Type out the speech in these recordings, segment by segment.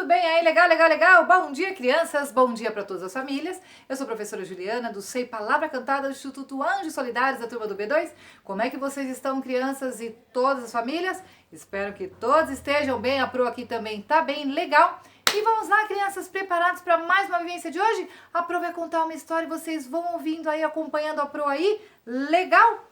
Tudo bem aí? Legal, legal, legal? Bom dia, crianças! Bom dia para todas as famílias. Eu sou a professora Juliana, do SEI Palavra Cantada do Instituto Anjos Solidários da turma do B2. Como é que vocês estão, crianças e todas as famílias? Espero que todos estejam bem, a Pro aqui também tá bem legal. E vamos lá, crianças, preparados para mais uma vivência de hoje? A Pro vai contar uma história e vocês vão ouvindo aí, acompanhando a Pro aí. Legal?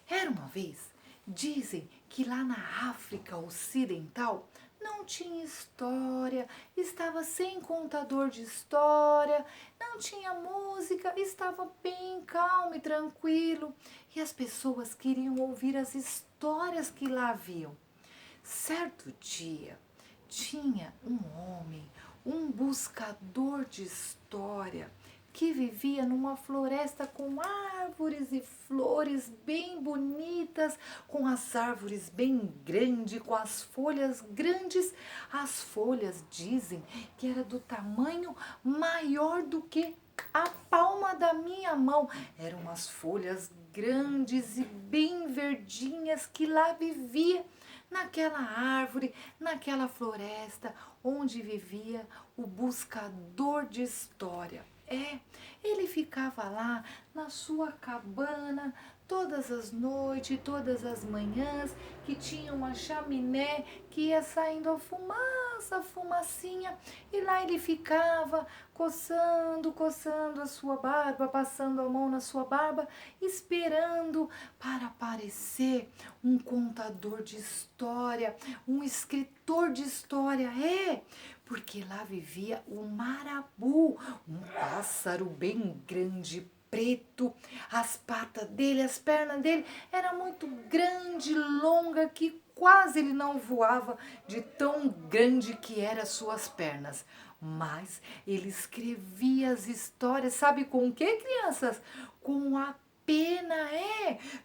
Era uma vez, dizem que lá na África Ocidental não tinha história, estava sem contador de história, não tinha música, estava bem calmo e tranquilo. E as pessoas queriam ouvir as histórias que lá haviam. Certo dia, tinha um homem, um buscador de história, que vivia numa floresta com árvores e flores bem bonitas, com as árvores bem grandes, com as folhas grandes. As folhas dizem que era do tamanho maior do que a palma da minha mão. Eram umas folhas grandes e bem verdinhas que lá vivia, naquela árvore, naquela floresta onde vivia o buscador de história. Ele ficava lá na sua cabana todas as noites, todas as manhãs, que tinha uma chaminé que ia saindo a fumaça, a fumacinha, e lá ele ficava coçando a sua barba, passando a mão na sua barba, esperando para aparecer um contador de história, um escritor de história. Porque lá vivia o marabu, um pássaro bem grande, preto. As patas dele, as pernas dele era muito grande, longa, que quase ele não voava de tão grande que eram as suas pernas. Mas ele escrevia as histórias, sabe com o que, crianças? Com a pena,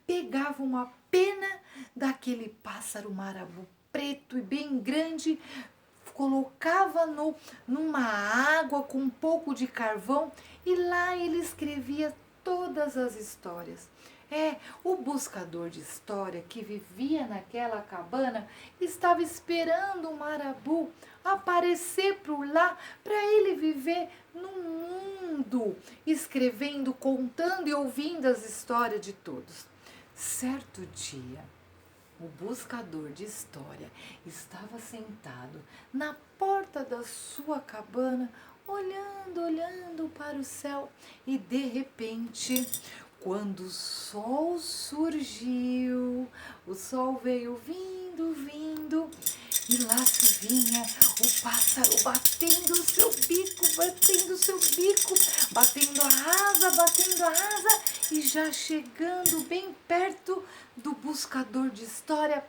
pegava uma pena daquele pássaro marabu preto e bem grande, colocava numa água com um pouco de carvão e lá ele escrevia todas as histórias. O buscador de história que vivia naquela cabana estava esperando o marabu aparecer por lá para ele viver no mundo, escrevendo, contando e ouvindo as histórias de todos. Certo dia, o buscador de história estava sentado na porta da sua cabana, olhando para o céu, e de repente, quando o sol surgiu, o sol veio vindo, e lá se vinha o pássaro batendo o seu bico, batendo a asa, e já chegando bem perto do buscador de história.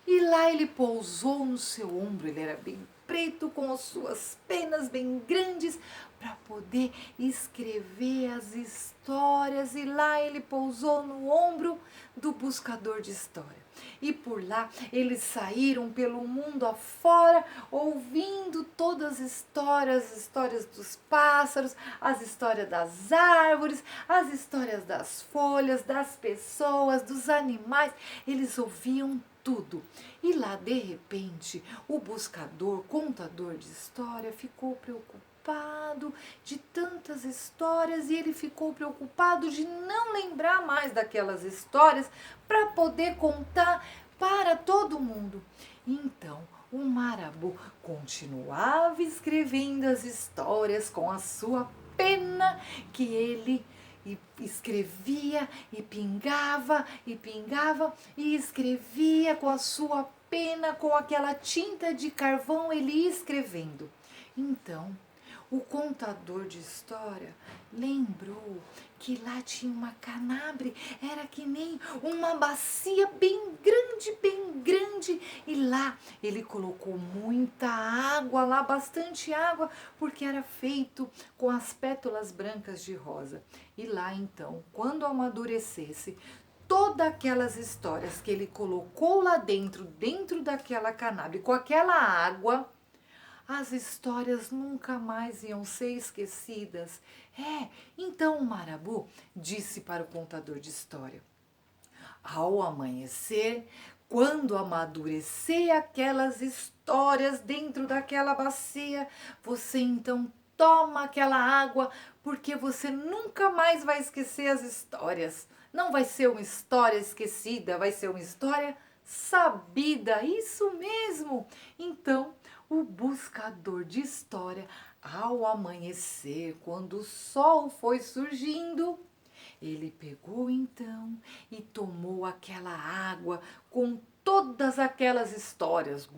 E lá ele pousou no seu ombro. Ele era bem preto, com as suas penas bem grandes, para poder escrever as histórias. E lá ele pousou no ombro do buscador de história. E por lá eles saíram pelo mundo afora, ouvindo todas as histórias dos pássaros, as histórias das árvores, as histórias das folhas, das pessoas, dos animais. Eles ouviam tudo. E lá, de repente, o buscador, contador de história, ficou preocupado de tantas histórias, e ele ficou preocupado de não lembrar mais daquelas histórias para poder contar para todo mundo. Então, o marabu continuava escrevendo as histórias com a sua pena, que ele escrevia e pingava, e escrevia com a sua pena, com aquela tinta de carvão, ele ia escrevendo. Então, o contador de história lembrou que lá tinha uma canabre, era que nem uma bacia bem grande, e lá ele colocou muita água, lá bastante água, porque era feito com as pétalas brancas de rosa. E lá então, quando amadurecesse, todas aquelas histórias que ele colocou lá dentro daquela canabre, com aquela água, as histórias nunca mais iam ser esquecidas. Então o marabu disse para o contador de história: ao amanhecer, Quando amadurecer aquelas histórias dentro daquela bacia, você então toma aquela água, porque você nunca mais vai esquecer as histórias. Não vai ser uma história esquecida, vai ser uma história sabida. Isso mesmo! Então, o buscador de história, ao amanhecer, quando o sol foi surgindo, ele pegou então e tomou aquela água com todas aquelas histórias.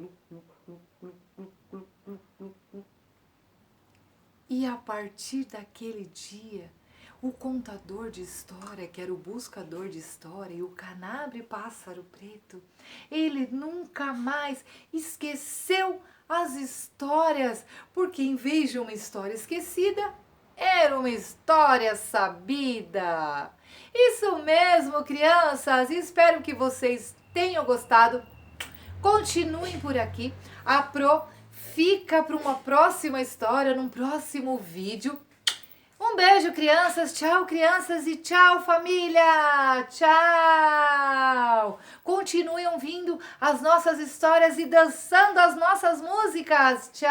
E a partir daquele dia, o contador de história, que era o buscador de história, e o canabre pássaro preto, ele nunca mais esqueceu as histórias, porque em vez de uma história esquecida, era uma história sabida. Isso mesmo, crianças! Espero que vocês tenham gostado. Continuem por aqui. A Pro fica para uma próxima história, num próximo vídeo. Um beijo, crianças, e tchau, família! Tchau! Continuem ouvindo as nossas histórias e dançando as nossas músicas. Tchau!